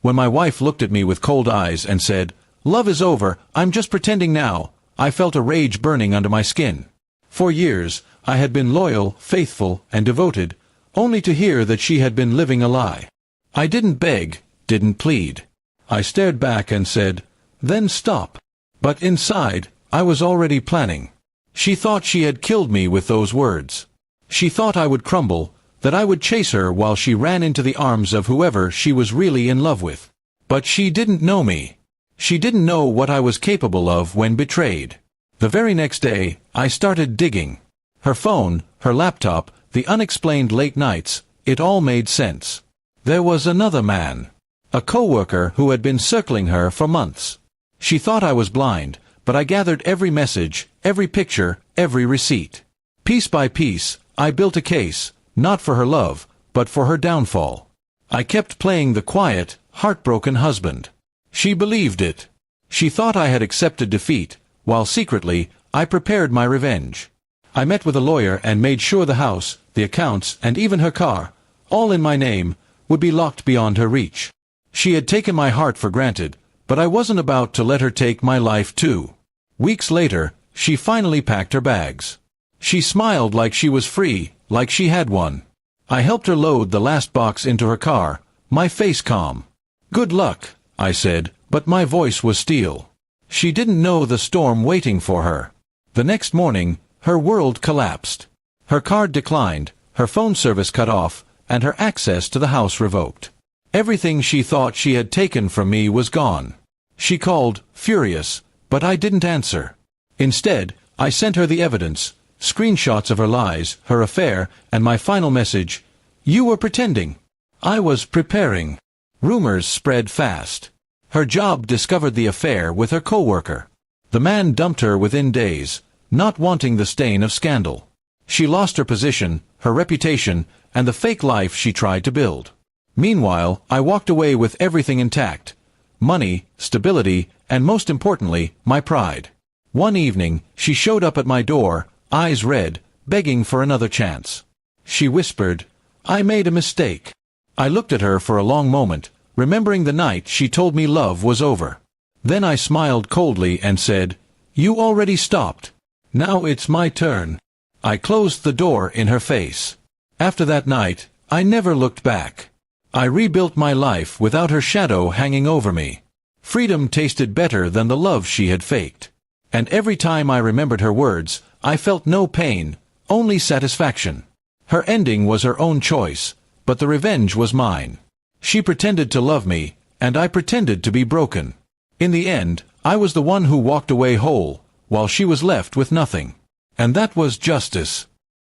When my wife looked at me with cold eyes and said, "Love is over, I'm just pretending now," I felt a rage burning under my skin. For years, I had been loyal, faithful, and devoted, only to hear that she had been living a lie. I didn't beg, didn't plead. I stared back and said, "Then stop." But inside, I was already planning. She thought she had killed me with those words. She thought I would crumble, that I would chase her while she ran into the arms of whoever she was really in love with. But she didn't know me. She didn't know what I was capable of when betrayed. The very next day, I started digging. Her phone, her laptop, the unexplained late nights, it all made sense. There was another man. A coworker who had been circling her for months. She thought I was blind, but I gathered every message, every picture, every receipt. Piece by piece, I built a case, not for her love, but for her downfall. I kept playing the quiet, heartbroken husband. She believed it. She thought I had accepted defeat, while secretly, I prepared my revenge. I met with a lawyer and made sure the house, the accounts, and even her car, all in my name, would be locked beyond her reach. She had taken my heart for granted, but I wasn't about to let her take my life too. Weeks later, she finally packed her bags. She smiled like she was free, like she had won. I helped her load the last box into her car, my face calm. "Good luck," I said, but my voice was steel. She didn't know the storm waiting for her. The next morning, her world collapsed. Her card declined, her phone service cut off, and her access to the house revoked. Everything she thought she had taken from me was gone. She called, furious, but I didn't answer. Instead, I sent her the evidence, screenshots of her lies, her affair, and my final message: "You were pretending." I was preparing. Rumors spread fast. Her job discovered the affair with her coworker. The man dumped her within days, not wanting the stain of scandal. She lost her position, her reputation, and the fake life she tried to build. Meanwhile, I walked away with everything intact: money, stability, and most importantly, my pride. One evening, she showed up at my door, eyes red, begging for another chance. She whispered, "I made a mistake." I looked at her for a long moment, remembering the night she told me love was over. Then I smiled coldly and said, "You already stopped. Now it's my turn." I closed the door in her face. After that night, I never looked back. I rebuilt my life without her shadow hanging over me. Freedom tasted better than the love she had faked. And every time I remembered her words, I felt no pain, only satisfaction. Her ending was her own choice, but the revenge was mine. She pretended to love me, and I pretended to be broken. In the end, I was the one who walked away whole, while she was left with nothing. And that was justice.